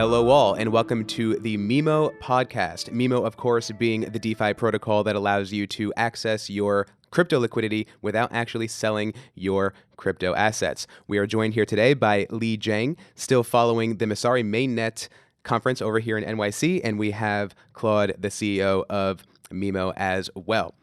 Hello all, and welcome to the Mimo Podcast. Mimo, of course, being the DeFi protocol that allows you to access your crypto liquidity without actually selling your crypto assets. We are joined here today by Jiang, still following the Messari mainnet conference over here in NYC, and we have Claude, the CEO of Mimo as well.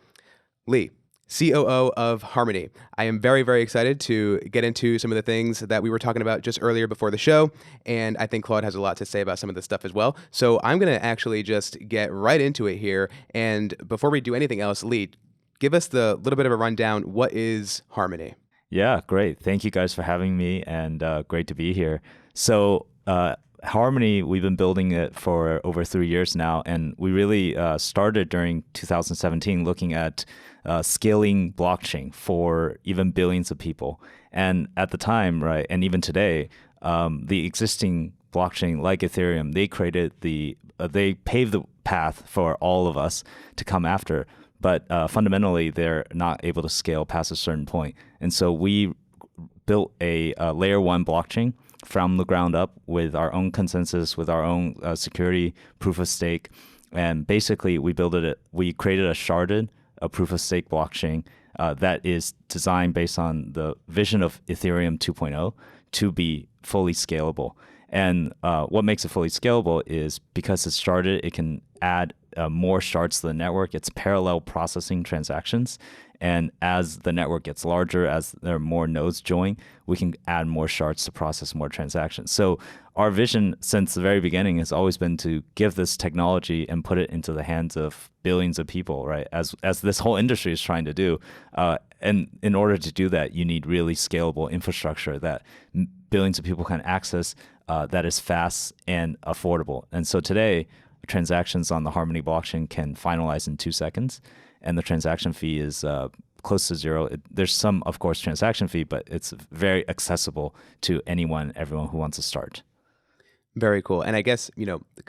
Lee, COO of Harmony. I am very, very excited to get into some of the things that we were talking about just earlier before the show, and I think Claude has a lot to say about some of this stuff as well. So I'm going to actually just get right into it here, and before we do anything else, Lee, give us the little bit of a rundown. What is Harmony? Yeah, great. Thank you guys for having me, and great to be here. So Harmony, we've been building it for over 3 years now, and we really started during 2017 looking at scaling blockchain for even billions of people. And at the time, right, and even today, the existing blockchain like Ethereum, they paved the path for all of us to come after. But fundamentally, they're not able to scale past a certain point. And so we built a layer one blockchain from the ground up with our own consensus, with our own security proof of stake. And basically, we created a sharded proof of stake blockchain that is designed based on the vision of Ethereum 2.0 to be fully scalable. And what makes it fully scalable is because it's sharded, it can add more shards to the network. It's parallel processing transactions. And as the network gets larger, as there are more nodes join, we can add more shards to process more transactions. So our vision since the very beginning has always been to give this technology and put it into the hands of billions of people, right? As this whole industry is trying to do. And in order to do that, you need really scalable infrastructure that billions of people can access that is fast and affordable. And so today, transactions on the Harmony blockchain can finalize in 2 seconds, and the transaction fee is close to zero. There's some, of course, transaction fee, but it's very accessible to everyone who wants to start. Very cool. And I guess,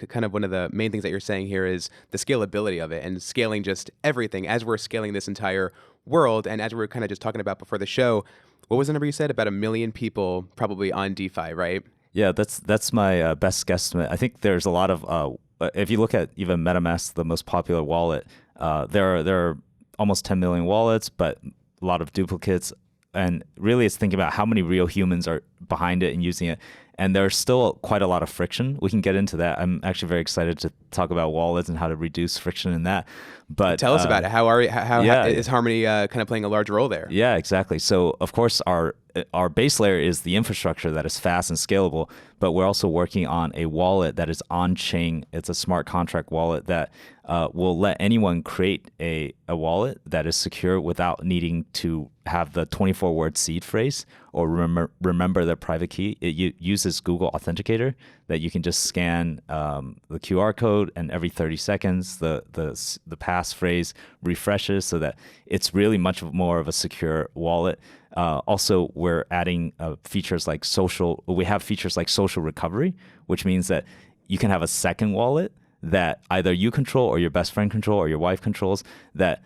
kind of one of the main things that you're saying here is the scalability of it and scaling just everything as we're scaling this entire world. And as we were kind of just talking about before the show, what was the number you said? About 1 million people probably on DeFi, right? Yeah, that's my best guesstimate. I think there's a lot of, if you look at even MetaMask, the most popular wallet, there are almost 10 million wallets, but a lot of duplicates. And really it's thinking about how many real humans are behind it and using it. And there's still quite a lot of friction. We can get into that. I'm actually very excited to talk about wallets and how to reduce friction in that. But tell us about it. How is Harmony kind of playing a large role there? Yeah, exactly. So of course our base layer is the infrastructure that is fast and scalable, but we're also working on a wallet that is on-chain. It's a smart contract wallet that will let anyone create a wallet that is secure without needing to have the 24-word seed phrase or remember their private key. It uses Google Authenticator that you can just scan the QR code, and every 30 seconds the passphrase refreshes so that it's really much more of a secure wallet. Also, we're adding features like social recovery, which means that you can have a second wallet that either you control or your best friend control or your wife controls that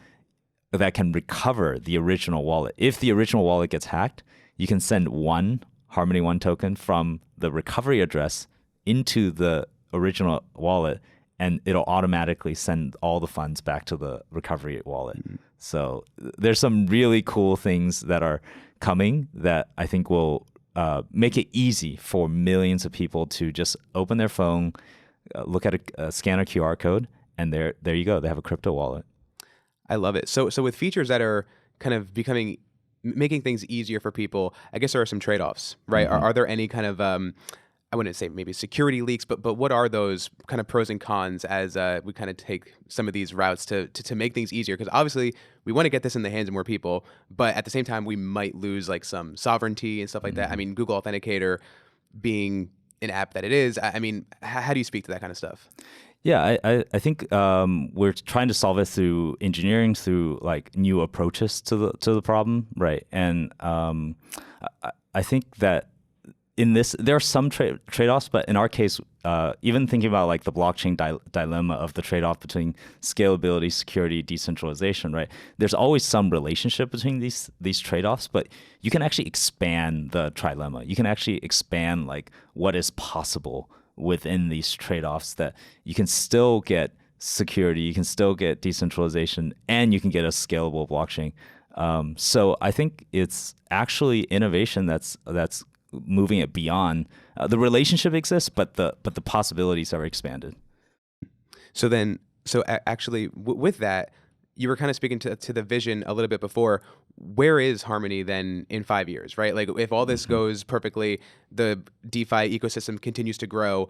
can recover the original wallet. If the original wallet gets hacked, you can send one Harmony 1 token from the recovery address into the original wallet, and it'll automatically send all the funds back to the recovery wallet. Mm-hmm. So there's some really cool things that are coming that I think will make it easy for millions of people to just open their phone, look at scan a QR code, and there you go. They have a crypto wallet. I love it. So with features that are kind of making things easier for people, I guess there are some trade-offs, right? Mm-hmm. Are there any kind of I wouldn't say maybe security leaks, but what are those kind of pros and cons as we kind of take some of these routes to make things easier? Because obviously we want to get this in the hands of more people, but at the same time we might lose like some sovereignty and stuff like that. I mean, Google Authenticator being an app that it is, I mean, how do you speak to that kind of stuff? Yeah, I think we're trying to solve it through engineering, through like new approaches to the problem, right? And I think that in this, there are some trade-offs, but in our case, even thinking about like the blockchain dilemma of the trade-off between scalability, security, decentralization, right? There's always some relationship between these trade-offs, but you can actually expand the trilemma. You can actually expand like what is possible within these trade-offs that you can still get security, you can still get decentralization, and you can get a scalable blockchain. So I think it's actually innovation that's moving it beyond. The relationship exists, but the possibilities are expanded. Actually, with that, you were kind of speaking to the vision a little bit before. Where is Harmony then in 5 years, right? Like if all this goes perfectly, the DeFi ecosystem continues to grow.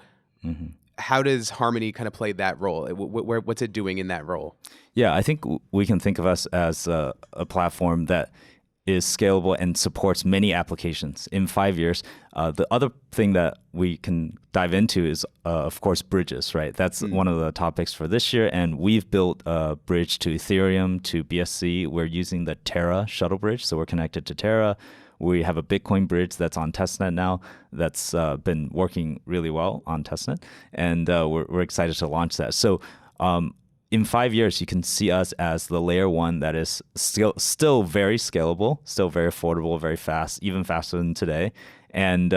How does Harmony kind of play that role? What's it doing in that role? Yeah, I think we can think of us as a platform that is scalable and supports many applications in 5 years. The other thing that we can dive into is, of course, bridges, right? That's one of the topics for this year. And we've built a bridge to Ethereum, to BSC. We're using the Terra shuttle bridge. So we're connected to Terra. We have a Bitcoin bridge that's on testnet now that's been working really well on testnet. And we're excited to launch that. So in 5 years, you can see us as the layer one that is still very scalable, still very affordable, very fast, even faster than today, and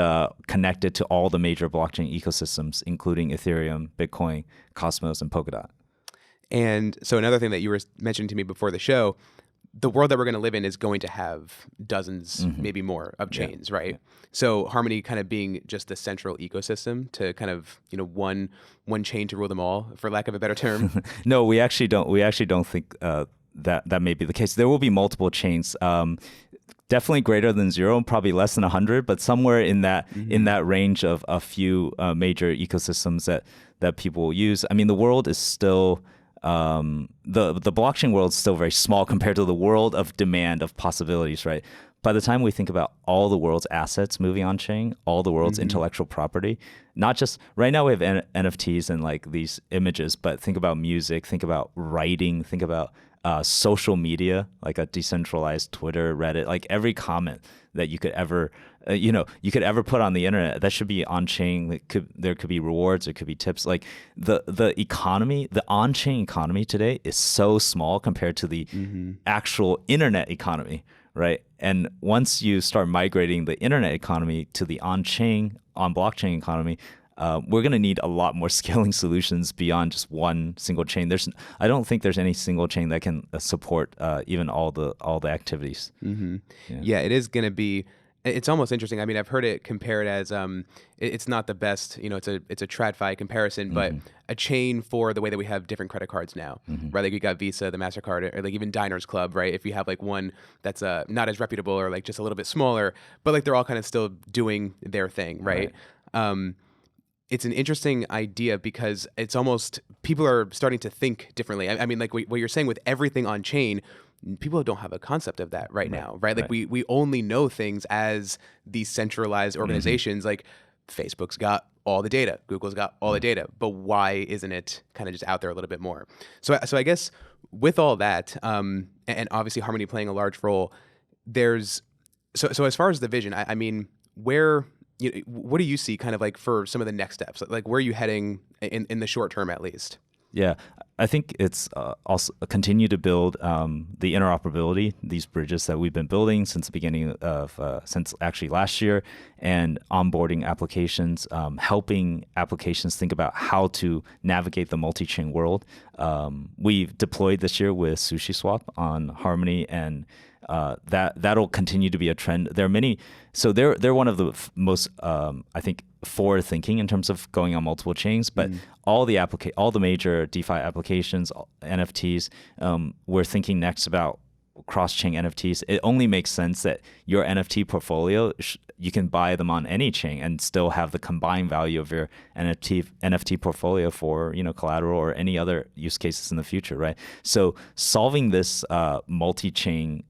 connected to all the major blockchain ecosystems, including Ethereum, Bitcoin, Cosmos, and Polkadot. And so another thing that you were mentioning to me before the show, the world that we're going to live in is going to have dozens, maybe more, of chains, right? Yeah. So Harmony kind of being just the central ecosystem to kind of, one chain to rule them all, for lack of a better term. No, we actually don't. We actually don't think that may be the case. There will be multiple chains. Definitely greater than 0, probably less than 100, but somewhere in that range of a few major ecosystems that people will use. I mean, the world is still. The blockchain world is still very small compared to the world of demand, of possibilities, right? By the time we think about all the world's assets moving on chain, all the world's intellectual property, not just right now we have NFTs and like these images, but think about music, think about writing, think about social media, like a decentralized Twitter, Reddit, like every comment that you could ever put on the internet that should be on chain. There could be rewards, there could be tips. Like the economy, the on chain economy today is so small compared to the actual internet economy, right? And once you start migrating the internet economy to the on blockchain economy, we're going to need a lot more scaling solutions beyond just one single chain. I don't think there's any single chain that can support even all the activities. Yeah, it is going to be. It's almost interesting. I mean, I've heard it compared as it's not the best. It's a TradFi comparison, but a chain for the way that we have different credit cards now, right? Like we got Visa, the MasterCard, or like even Diners Club, right? If you have like one that's not as reputable or like just a little bit smaller, but like they're all kind of still doing their thing, right? It's an interesting idea because it's almost people are starting to think differently. I mean, like what you're saying with everything on chain. People don't have a concept of that right now, right? Like we only know things as these centralized organizations. Like Facebook's got all the data, Google's got all the data, but why isn't it kind of just out there a little bit more? So I guess with all that, and obviously Harmony playing a large role, there's so as far as the vision, I mean, what do you see kind of like for some of the next steps? Like where are you heading in the short term at least? Yeah, I think it's also continue to build the interoperability, these bridges that we've been building since the beginning of, since actually last year, and onboarding applications, helping applications think about how to navigate the multi-chain world. We've deployed this year with SushiSwap on Harmony, and that'll continue to be a trend. There are many, so they're one of the most, I think, forward thinking in terms of going on multiple chains, but all the major DeFi applications, NFTs, we're thinking next about cross-chain NFTs. It only makes sense that your NFT portfolio, you can buy them on any chain and still have the combined value of your NFT portfolio for collateral or any other use cases in the future, right? So solving this multi-chain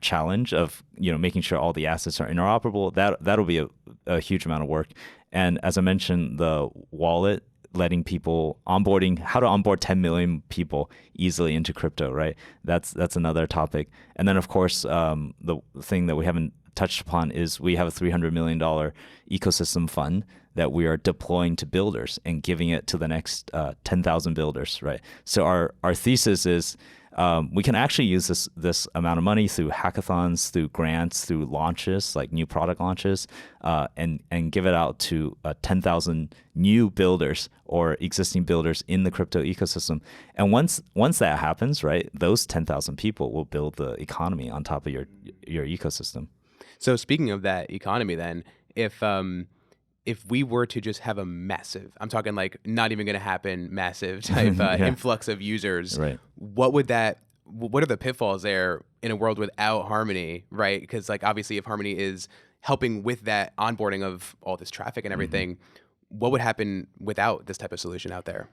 challenge of making sure all the assets are interoperable, that'll be a huge amount of work. And as I mentioned, the wallet, letting people how to onboard 10 million people easily into crypto, right? That's another topic. And then of course, the thing that we haven't touched upon is we have a $300 million ecosystem fund that we are deploying to builders and giving it to the next 10,000 builders, right? So our thesis is we can actually use this amount of money through hackathons, through grants, through launches, like new product launches, and give it out to 10,000 new builders or existing builders in the crypto ecosystem. And once that happens, right, those 10,000 people will build the economy on top of your ecosystem. So speaking of that economy, then, if we were to just have a massive, I'm talking like not even going to happen, massive type influx of users, right. what are the pitfalls there in a world without Harmony, right? Because like obviously if Harmony is helping with that onboarding of all this traffic and everything, what would happen without this type of solution out there?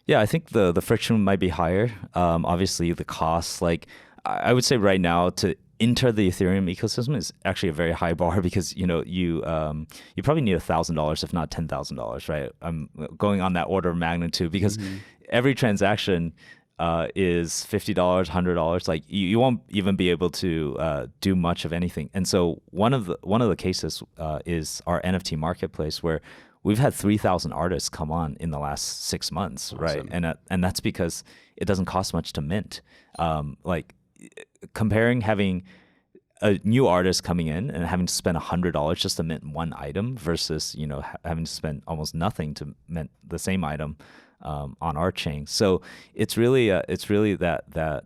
Yeah, I think the friction might be higher. Obviously the costs, like I would say right now to enter the Ethereum ecosystem is actually a very high bar because you probably need $1,000 if not $10,000, right? I'm going on that order of magnitude because every transaction is $50, $100. Like you won't even be able to do much of anything. And so one of the cases is our NFT marketplace where we've had 3,000 artists come on in the last 6 months, right? And that's because it doesn't cost much to mint. Comparing having a new artist coming in and having to spend $100 just to mint one item versus having to spend almost nothing to mint the same item on our chain. So it's really that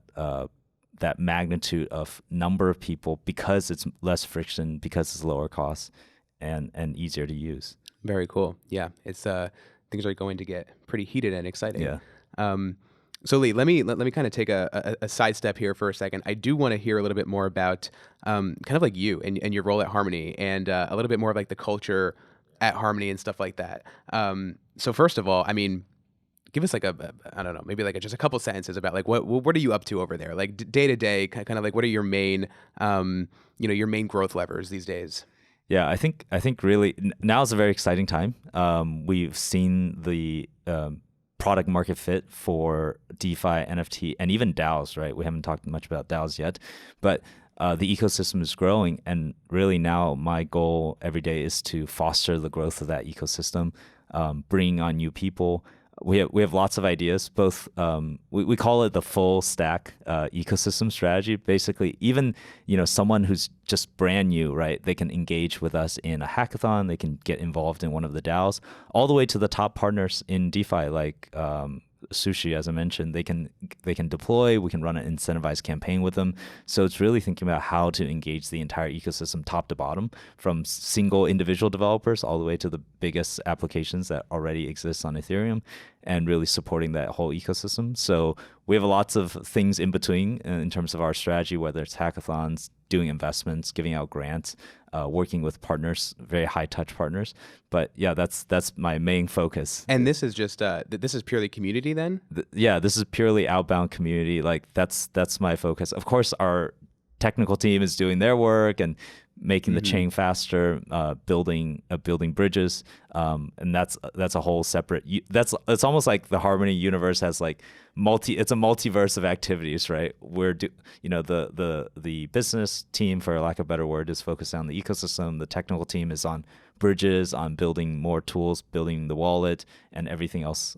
magnitude of number of people because it's less friction, because it's lower cost and easier to use. Very cool. Yeah, it's things are going to get pretty heated and exciting. Yeah. So Lee, let me kind of take a sidestep here for a second. I do want to hear a little bit more about kind of like you and your role at Harmony and a little bit more of like the culture at Harmony and stuff like that. So first of all, I mean, give us like I don't know, maybe like just a couple sentences about like what are you up to over there? Like day to day, kind of like what are your main, your main growth levers these days? Yeah, I think really now is a very exciting time. We've seen the product market fit for DeFi, NFT, and even DAOs, right? We haven't talked much about DAOs yet, but the ecosystem is growing. And really now my goal every day is to foster the growth of that ecosystem, bringing on new people. We have lots of ideas, both we call it the full stack ecosystem strategy. Basically, even someone who's just brand new, right? They can engage with us in a hackathon. They can get involved in one of the DAOs, all the way to the top partners in DeFi, like Sushi, as I mentioned. They can deploy. We can run an incentivized campaign with them. So it's really thinking about how to engage the entire ecosystem, top to bottom, from single individual developers all the way to the biggest applications that already exist on Ethereum, and really supporting that whole ecosystem. So we have lots of things in between in terms of our strategy, whether it's hackathons, doing investments, giving out grants, working with partners, very high touch partners. But yeah, that's my main focus. And this is just this is purely community then? This is purely outbound community. Like that's my focus. Of course, our technical team is doing their work and making the chain faster, building bridges, and that's a whole separate. It's almost like the Harmony universe has like it's a multiverse of activities, right? Where the business team, for lack of a better word, is focused on the ecosystem. The technical team is on bridges, on building more tools, building the wallet, and everything else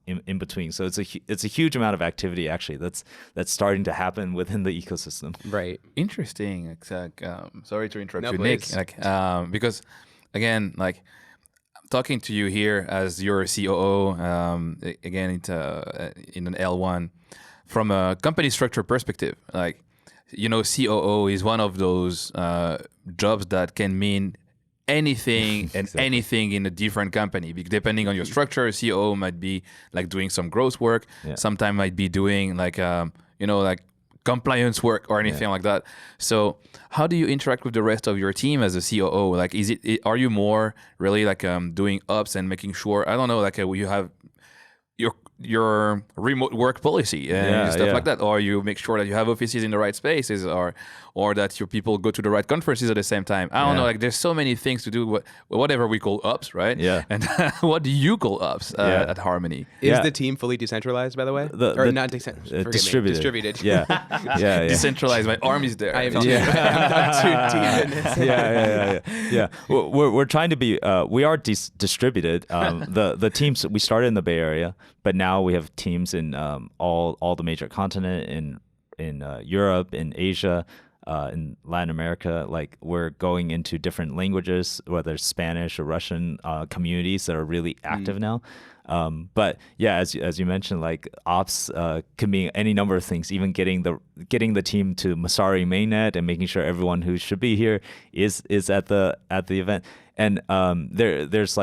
in between. So it's a huge amount of activity actually that's starting to happen within the ecosystem. Right. Interesting. Sorry to interrupt you, please. Nick. Because again, like talking to you here as your COO, again, in an L1, from a company structure perspective, like COO is one of those jobs that can mean anything and anything in a different company. Depending on your structure, COO might be like doing some growth work. Yeah. Sometimes might be doing like like compliance work or anything like that. So how do you interact with the rest of your team as a COO? Like, are you more really like doing ops and making sure, I don't know, like you have your remote work policy and stuff like that, or you make sure that you have offices in the right spaces, or that your people go to the right conferences at the same time. I don't know, like there's so many things to do, whatever we call ops, right? Yeah. And what do you call ops at Harmony? Is the team fully decentralized, by the way? Or not decentralized? Distributed. Yeah. Decentralized. My arm is there. I'm not too deep in this. Yeah. We're trying to be. We are distributed. The teams, we started in the Bay Area, but now we have teams in all the major continent, in Europe, in Asia, in Latin America. Like we're going into different languages, whether it's Spanish or Russian communities that are really active now. But yeah, as you mentioned, like ops can be any number of things. Even getting the team to Masari mainnet and making sure everyone who should be here is at the event. And there's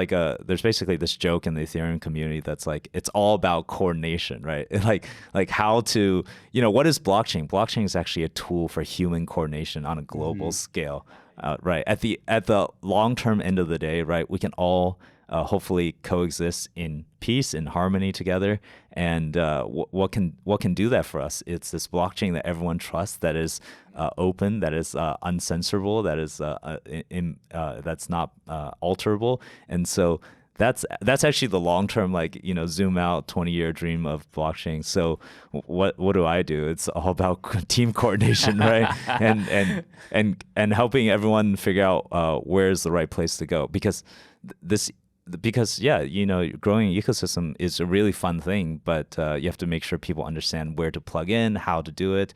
basically this joke in the Ethereum community that's like, it's all about coordination, right? Like how to, what is blockchain? Blockchain is actually a tool for human coordination on a global scale, right? At the long-term end of the day, right, we can all hopefully coexist in peace, in harmony together. And what can do that for us? It's this blockchain that everyone trusts, that is open, that is uncensorable, that is that's not alterable. And so that's actually the long term, zoom out 20-year dream of blockchain. So what do? It's all about team coordination, right? and helping everyone figure out where's the right place to go, because growing an ecosystem is a really fun thing, but you have to make sure people understand where to plug in, how to do it.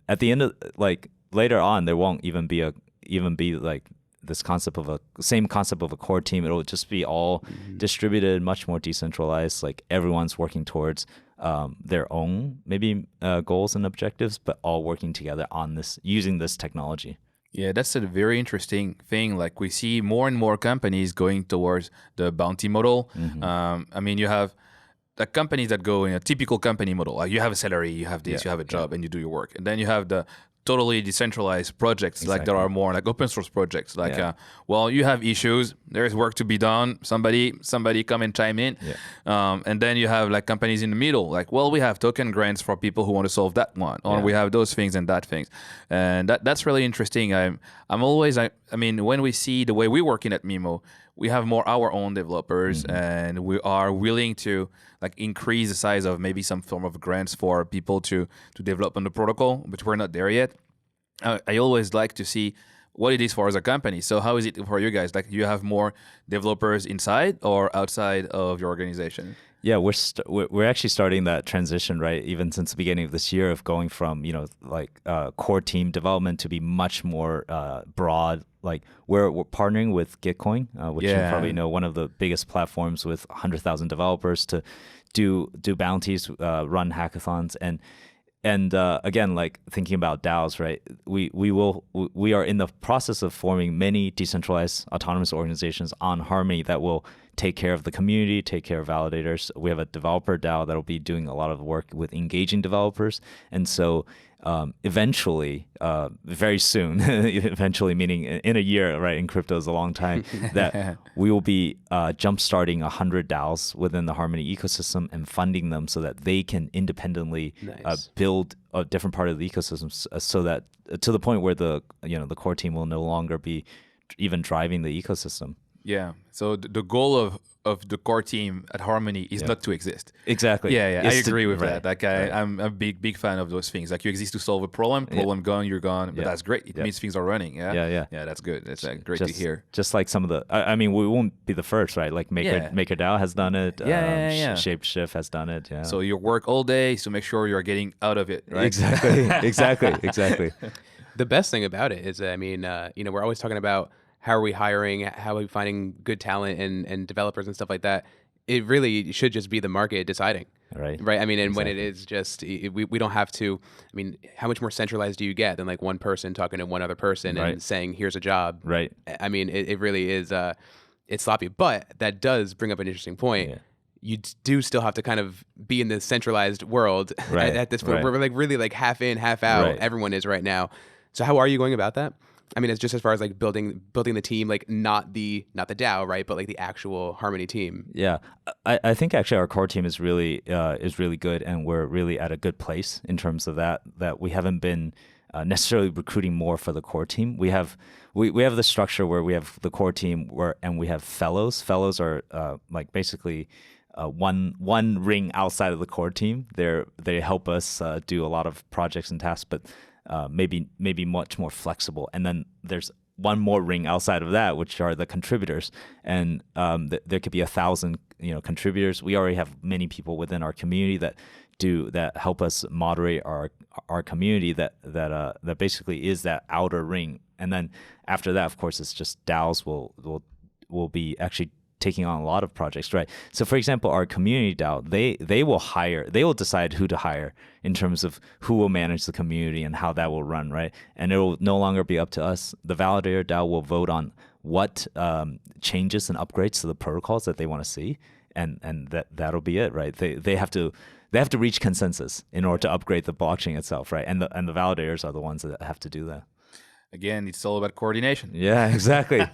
At the end of later on, there won't even be this concept of same concept of a core team. It'll just be all distributed, much more decentralized. Like everyone's working towards their own maybe goals and objectives, but all working together on this, using this technology. Yeah, that's a very interesting thing. Like we see more and more companies going towards the bounty model. You have the companies that go in a typical company model. Like you have a salary, you have this, you have a job, and you do your work. And then you have the totally decentralized projects, like there are more like open source projects. Like, you have issues, there's work to be done. Somebody come and chime in. And then you have like companies in the middle. Like, we have token grants for people who want to solve that one, or we have those things and that things. And that's really interesting. I'm always, when we see the way we work in at Mimo, we have more our own developers, and we are willing to increase the size of maybe some form of grants for people to develop on the protocol, but we're not there yet. I always like to see what it is for as a company. So how is it for you guys? Like, do you have more developers inside or outside of your organization? Yeah, we're actually starting that transition, right? Even since the beginning of this year, of going from core team development to be much more broad. Like we're partnering with Gitcoin, which you probably know, one of the biggest platforms with 100,000 developers to do bounties, run hackathons, and again, like thinking about DAOs, right? We are in the process of forming many decentralized autonomous organizations on Harmony that will take care of the community, take care of validators. We have a developer DAO that will be doing a lot of work with engaging developers. And so eventually, very soon, eventually meaning in a year, right? In crypto is a long time, that we will be jumpstarting 100 DAOs within the Harmony ecosystem and funding them so that they can independently build a different part of the ecosystem, so that to the point where the core team will no longer be even driving the ecosystem. Yeah. So the goal of the core team at Harmony is not to exist. Exactly. Yeah. I agree with that. Like I'm a big fan of those things. Like you exist to solve a problem gone, you're gone. But that's great. It means things are running. Yeah, that's good. It's great to hear. Just like some of the, we won't be the first, right? Like MakerDAO has done it. Shapeshift has done it. Yeah. So you work all day is to make sure you're getting out of it, right? Exactly. The best thing about it is, we're always talking about how are we hiring, how are we finding good talent and developers and stuff like that. It really should just be the market deciding. Right. When it is just, we don't have to, how much more centralized do you get than like one person talking to one other person and saying, here's a job. Right. It really is, it's sloppy. But that does bring up an interesting point. Yeah. You do still have to kind of be in the centralized world at this point. We're like really like half in, half out. Everyone is right now. So how are you going about that? I mean, it's just as far as like building the team, like not the DAO, right, but like the actual Harmony team. Yeah, I think actually our core team is really good, and we're really at a good place in terms of that we haven't been necessarily recruiting more for the core team. We have the structure where we have the core team and we have fellows. Fellows are like basically one ring outside of the core team. They help us do a lot of projects and tasks, but maybe much more flexible. And then there's one more ring outside of that, which are the contributors. And there could be 1,000 contributors. We already have many people within our community that help us moderate our community that basically is that outer ring. And then after that, of course, it's just DAOs will be actually taking on a lot of projects, right? So for example, our community DAO, they will decide who to hire in terms of who will manage the community and how that will run, right? And it will no longer be up to us. The validator DAO will vote on what changes and upgrades to the protocols that they want to see, and that'll be it, right? They have to reach consensus in order to upgrade the blockchain itself, right? And the validators are the ones that have to do that. Again, it's all about coordination. Yeah, exactly,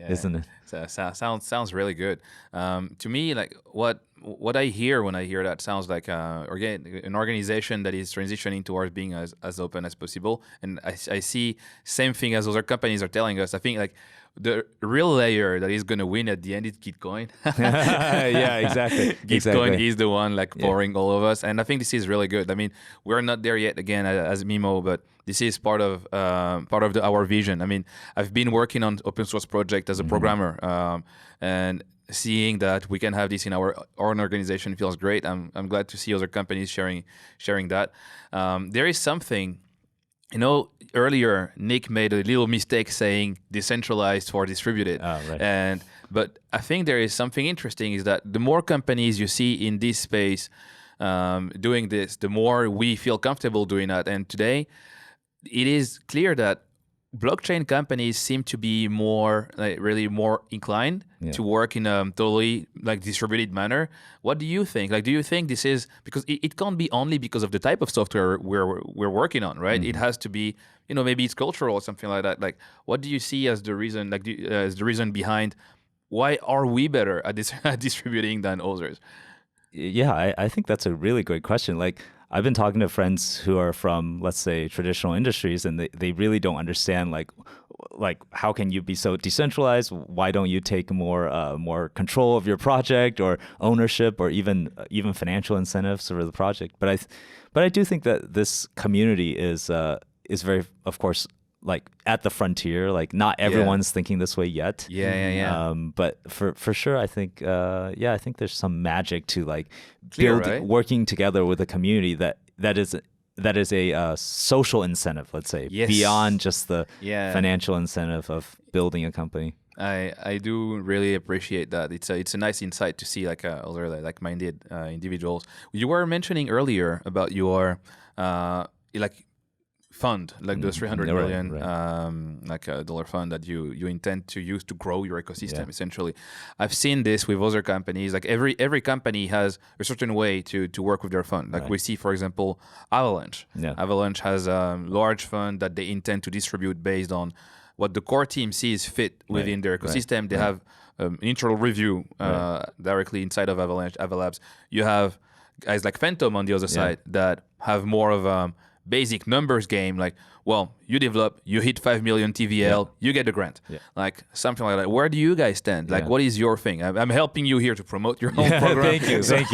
isn't it? So, sounds really good. To me, like what I hear when I hear that sounds like an organization that is transitioning towards being as open as possible. And I see same thing as other companies are telling us. I think like the real layer that is going to win at the end is Gitcoin. Yeah, exactly. Gitcoin is the one like powering all of us, and I think this is really good. I mean, we're not there yet again as Mimo, but this is part of our vision. I mean, I've been working on open source project as a programmer, and seeing that we can have this in our own organization feels great. I'm glad to see other companies sharing that. There is something. Earlier Nick made a little mistake saying decentralized for distributed. Oh, right. But I think there is something interesting is that the more companies you see in this space doing this, the more we feel comfortable doing that. And today, it is clear that blockchain companies seem to be really more inclined to work in a totally like distributed manner. What do you think? Like, do you think this is because it can't be only because of the type of software we're working on, right? It has to be, maybe it's cultural or something like that. Like, what do you see as the reason, as the reason behind why are we better at distributing than others? Yeah, I think that's a really great question. Like, I've been talking to friends who are from, let's say, traditional industries, and they really don't understand like how can you be so decentralized? Why don't you take more control of your project or ownership or even financial incentives for the project? But I do think that this community is very, of course, like at the frontier. Like not everyone's thinking this way yet. Yeah. But for sure, I think I think there's some magic to like working together with a community that is a social incentive, let's say, beyond just the financial incentive of building a company. I do really appreciate that. It's a nice insight to see like other like-minded individuals. You were mentioning earlier about your fund, like the 300 million dollar fund that you intend to use to grow your ecosystem. Essentially, I've seen this with other companies. Like every company has a certain way to work with their fund. Like we see, for example, Avalanche. Avalanche has a large fund that they intend to distribute based on what the core team sees fit within their ecosystem. They have an internal review directly inside of Avalabs. You have guys like Phantom on the other side that have more of a basic numbers game, like, well, you develop, you hit 5 million TVL, you get a grant, like something like that. Where do you guys stand? Like, what is your thing? I'm helping you here to promote your own program. Thank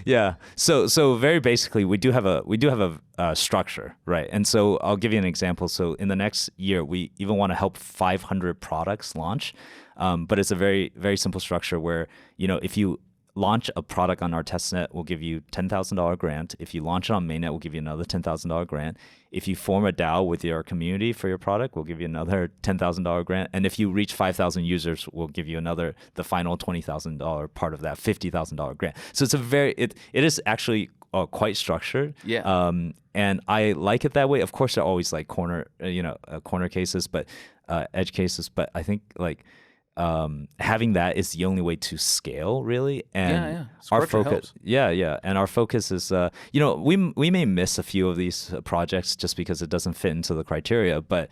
you. So very basically, we do have a structure, right? And so I'll give you an example. So in the next year, we even want to help 500 products launch, but it's a very, very simple structure where, if you launch a product on our testnet, we'll give you $10,000 grant. If you launch it on mainnet, we'll give you another $10,000 grant. If you form a DAO with your community for your product, we'll give you another $10,000 grant. And if you reach 5,000 users, we'll give you the final $20,000 part of that $50,000 grant. So it's it is actually quite structured. And I like it that way. Of course, there are always like corner cases, but edge cases. But I think like having that is the only way to scale, really. And Yeah. our Structure focus, helps. and our focus is, we may miss a few of these projects just because it doesn't fit into the criteria, but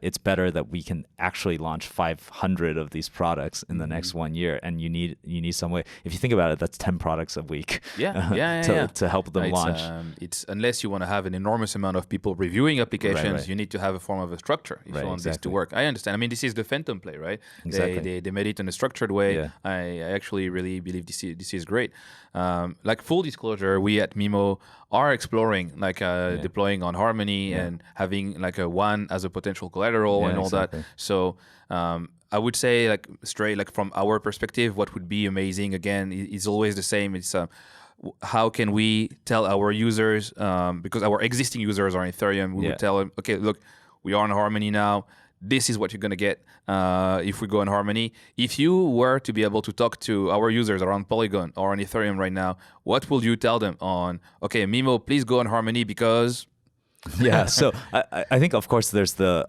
it's better that we can actually launch 500 of these products in the next 1 year. And you need some way. If you think about it, that's 10 products a week. To help them launch. It's unless you want to have an enormous amount of people reviewing applications, Right. you need to have a form of a structure if you want this to work. I understand. I mean, this is the Phantom play, right? Exactly. They made it in a structured way. Yeah. I actually really believe this is great. Like full disclosure, we at Mimo are exploring deploying on Harmony and having like a one as a potential collateral and all that. So I would say like straight like from our perspective, what would be amazing again is always the same. It's how can we tell our users, because our existing users are in Ethereum, we would tell them, okay, look, we are on Harmony now. This is what you're going to get if we go on Harmony. If you were to be able to talk to our users around Polygon or on Ethereum right now, what will you tell them on, okay, Mimo, please go on Harmony because... So I think, of course, there's the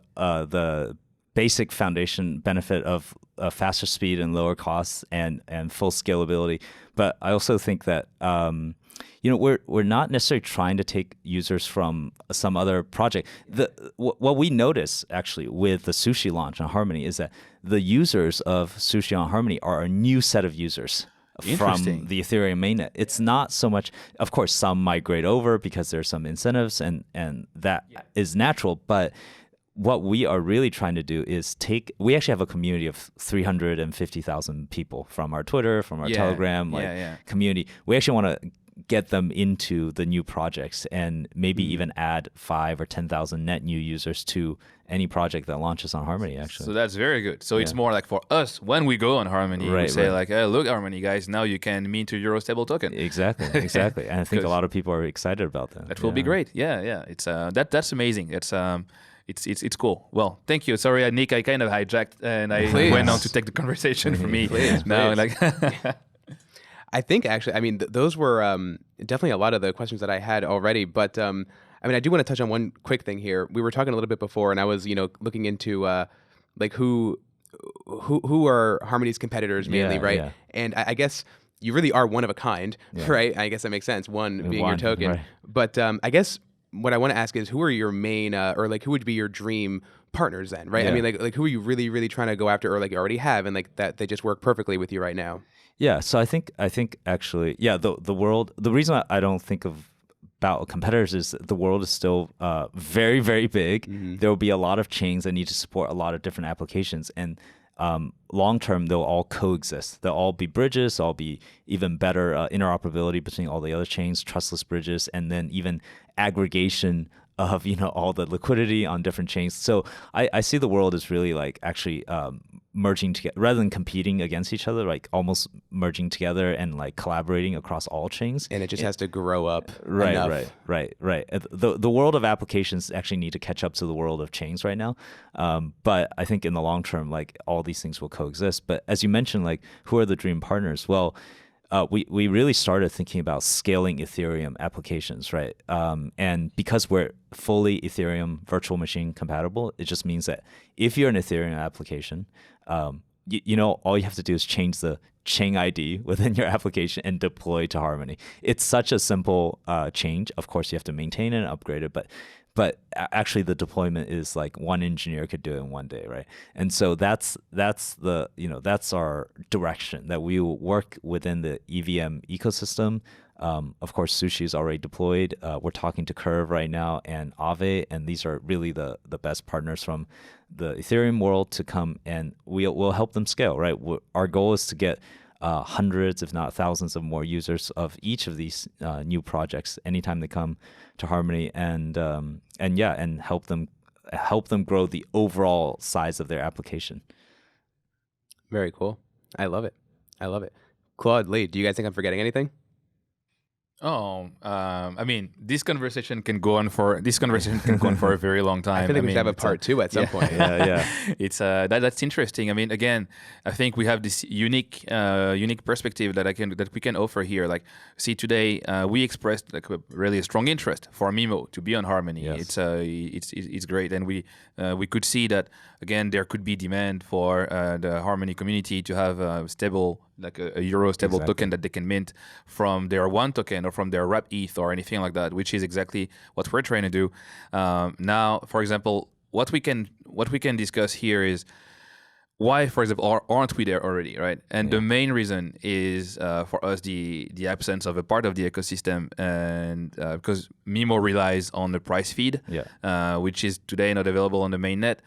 basic foundation benefit of faster speed and lower costs and full scalability. But I also think that we're not necessarily trying to take users from some other project. What we notice actually with the Sushi launch on Harmony is that the users of Sushi on Harmony are a new set of users from the Ethereum mainnet. It's not so much, of course, some migrate over because there's some incentives and that is natural, but what we are really trying to do is we actually have a community of 350,000 people from our Twitter, from our Telegram community. We actually want to get them into the new projects and maybe even add 5,000 or 10,000 net new users to any project that launches on Harmony, actually. So that's very good. So it's more like for us, when we go on Harmony, we say like, hey, look, Harmony guys, now you can mint a Euro stable token. Exactly. And I think a lot of people are excited about that. That will be great. Yeah. It's that's amazing. It's cool. Well, thank you. Sorry, Nick, I kind of hijacked and I went on to take the conversation for me. Please. I think actually, I mean, those were definitely a lot of the questions that I had already. But I mean, I do want to touch on one quick thing here. We were talking a little bit before, and I was, looking into like who are Harmony's competitors mainly, right? Yeah. And I guess you really are one of a kind, right? I guess that makes sense. One being your token, right. But I guess what I want to ask is, who are your main or like who would be your dream partners then, right? I mean, like who are you really, really trying to go after, or like you already have, and like that they just work perfectly with you right now? Yeah, so I think actually, the world. The reason I don't think about competitors is the world is still very, very big. Mm-hmm. There will be a lot of chains that need to support a lot of different applications, and long term they'll all coexist. They'll all be bridges. They'll all be even better interoperability between all the other chains, trustless bridges, and then even aggregation of all the liquidity on different chains. So I see the world as really like actually merging together rather than competing against each other, like almost merging together and like collaborating across all chains. And it just has to grow up. Right. The world of applications actually need to catch up to the world of chains right now. But I think in the long term, like all these things will coexist. But as you mentioned, like who are the dream partners? Well, we really started thinking about scaling Ethereum applications, right? And because we're fully Ethereum virtual machine compatible, it just means that if you're an Ethereum application, all you have to do is change the chain ID within your application and deploy to Harmony. It's such a simple change. Of course, you have to maintain it and upgrade it, but actually the deployment is like one engineer could do it in one day, right? And so that's our direction, that we will work within the EVM ecosystem. Of course, Sushi is already deployed. We're talking to Curve right now and Aave, and these are really the best partners from the Ethereum world to come, and we'll help them scale, right? Our goal is to get hundreds, if not thousands, of more users of each of these new projects anytime they come to Harmony, and help them grow the overall size of their application. Very cool. I love it. Claude, Lee, do you guys think I'm forgetting anything? I mean, this conversation can go on for a very long time. I feel like we should have a part two at some point. Yeah. It's that's interesting. I mean, again, I think we have this unique perspective that we can offer here. Like, see, today we expressed like really a strong interest for Mimo to be on Harmony. Yes. It's great, and we could see that again there could be demand for the Harmony community to have a stable, like a euro stable token that they can mint from their one token or from their wrap ETH or anything like that, which is exactly what we're trying to do. Now, for example, what we can discuss here is why, for example, aren't we there already, right? And the main reason is for us the absence of a part of the ecosystem, and because Mimo relies on the price feed, which is today not available on the mainnet.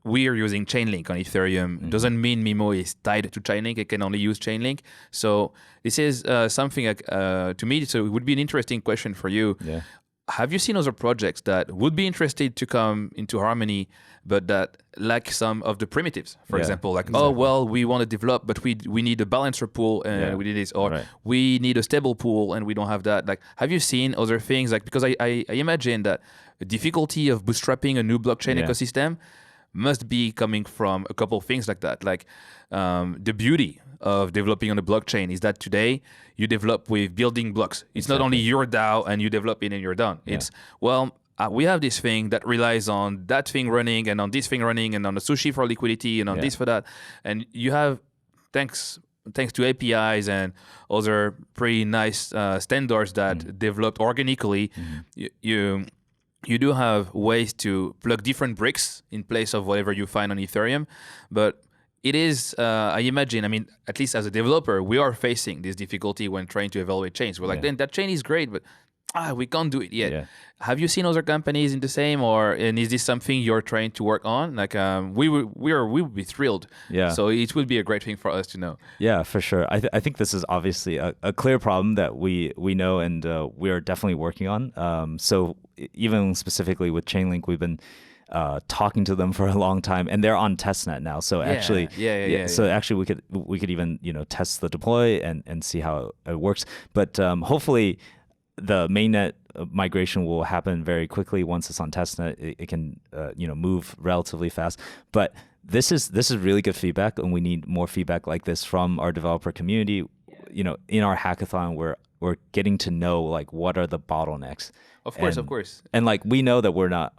We are using Chainlink on Ethereum. Doesn't mean Mimo is tied to Chainlink. It can only use Chainlink. So this is something to me. So it would be an interesting question for you. Yeah. Have you seen other projects that would be interested to come into Harmony, but that lack some of the primitives? For example, like, oh, well, we want to develop, but we need a balancer pool and we need this, or we need a stable pool and we don't have that. Like, have you seen other things? Like, because I imagine that the difficulty of bootstrapping a new blockchain ecosystem must be coming from a couple of things like that. Like, the beauty of developing on the blockchain is that today you develop with building blocks. It's not only your DAO and you develop it and you're done. It's, well, we have this thing that relies on that thing running and on this thing running and on the sushi for liquidity and on this for that. And you have, thanks to APIs and other pretty nice standards that developed organically, you do have ways to plug different bricks in place of whatever you find on Ethereum. But it is, I imagine, I mean, at least as a developer, we are facing this difficulty when trying to evaluate chains. We're like, then that chain is great, but we can't do it yet. Have you seen other companies in the same, and is this something you're trying to work on? Like, we would be thrilled. So it would be a great thing for us to know. Yeah, for sure. I think this is obviously a clear problem that we know and we are definitely working on. So even specifically with Chainlink, we've been talking to them for a long time, and they're on testnet now. So actually, so actually, we could even test the deploy and see how it works. But hopefully, the mainnet migration will happen very quickly once it's on testnet. It can move relatively fast. But this is really good feedback, and we need more feedback like this from our developer community. In our hackathon, we're getting to know like what are the bottlenecks. Of course. And like we know that we're not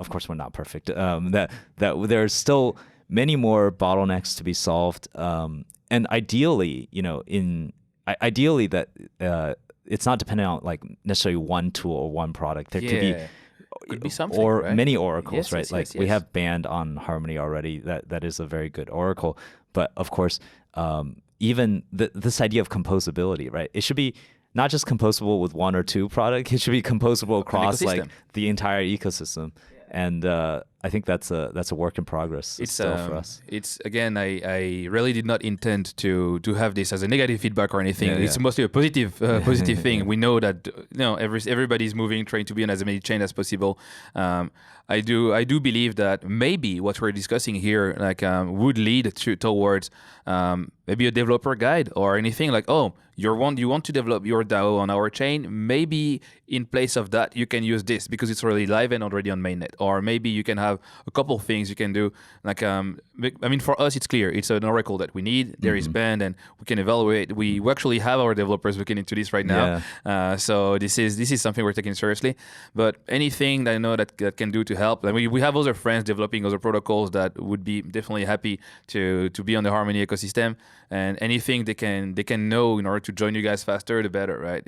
perfect. That there's still many more bottlenecks to be solved. And ideally, ideally that it's not dependent on like necessarily one tool or one product. There could be something, or right? many oracles, Yes, right? yes, We have Band on Harmony already. That is a very good oracle. But of course, even this idea of composability, right? It should be not just composable with one or two products. It should be composable across like the entire ecosystem. And I think that's a work in progress still for us. It's again, I really did not intend to have this as a negative feedback or anything. It's mostly a positive thing. We know that everybody's moving, trying to be on as many chains as possible. I do believe that maybe what we're discussing here would lead towards maybe a developer guide or anything like, oh, you want to develop your DAO on our chain. Maybe in place of that, you can use this because it's already live and already on mainnet. Or maybe you can have a couple of things you can do. Like, I mean, for us, it's clear. It's an oracle that we need. There is Band, and we can evaluate. We actually have our developers looking into this right now. So this is something we're taking seriously. But anything that I know that can do to help. Like we have other friends developing other protocols that would be definitely happy to be on the Harmony ecosystem. And anything they can know in order to join you guys faster, the better, right?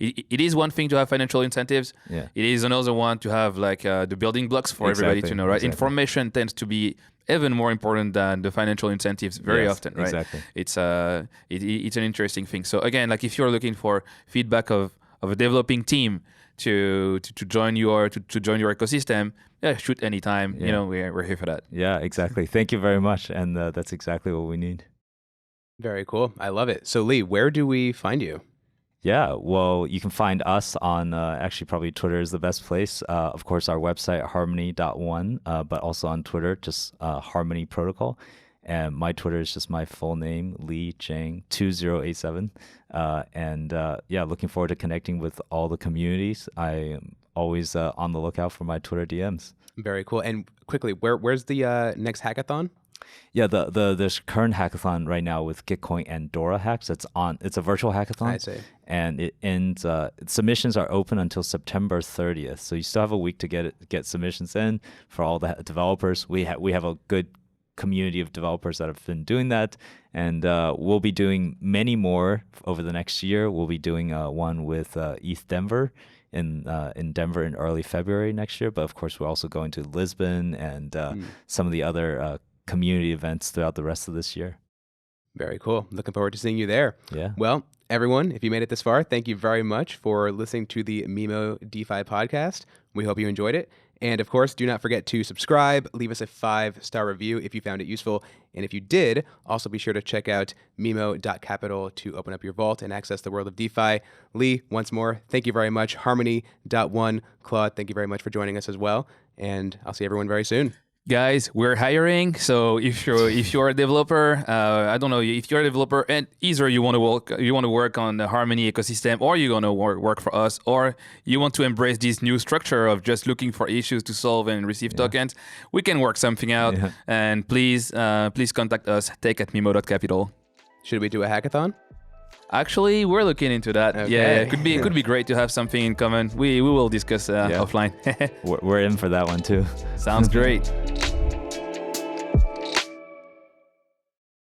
It is one thing to have financial incentives. It is another one to have like the building blocks for everybody to know, right? Information tends to be even more important than the financial incentives very often, right? Exactly. It's an interesting thing. So again, like if you're looking for feedback of a developing team to join your ecosystem, shoot anytime. We're here for that. Yeah, exactly. Thank you very much, and that's exactly what we need. Very cool. I love it. So Lee, where do we find you? Yeah, well, you can find us on, actually probably Twitter is the best place. Of course, our website, harmony.one, but also on Twitter, just Harmony Protocol. And my Twitter is just my full name, Lee Jiang 2087. Looking forward to connecting with all the communities. I am always on the lookout for my Twitter DMs. Very cool. And quickly, where's the next hackathon? Yeah, there's current hackathon right now with Gitcoin and Dora hacks. It's a virtual hackathon. I see. And it ends. Submissions are open until September 30th, so you still have a week to get submissions in for all the developers. We have a good community of developers that have been doing that, and we'll be doing many more over the next year. We'll be doing one with ETH Denver in Denver in early February next year. But of course, we're also going to Lisbon and some of the other community events throughout the rest of this year. Very cool. Looking forward to seeing you there. Yeah. Well, everyone, if you made it this far, thank you very much for listening to the Mimo DeFi podcast. We hope you enjoyed it. And of course, do not forget to subscribe, leave us a 5-star review if you found it useful. And if you did, also be sure to check out Mimo.capital to open up your vault and access the world of DeFi. Lee, once more, thank you very much. Harmony.one, Claude, thank you very much for joining us as well. And I'll see everyone very soon. Guys, we're hiring. So if you're a developer, I don't know if you're a developer, and either you want to work on the Harmony ecosystem, or you're gonna work for us, or you want to embrace this new structure of just looking for issues to solve and receive tokens, we can work something out. Yeah. And please contact us. tech@mimo.capital. Should we do a hackathon? Actually, we're looking into that. Okay. Yeah, it could be great to have something in common. We will discuss offline. We're in for that one too. Sounds great.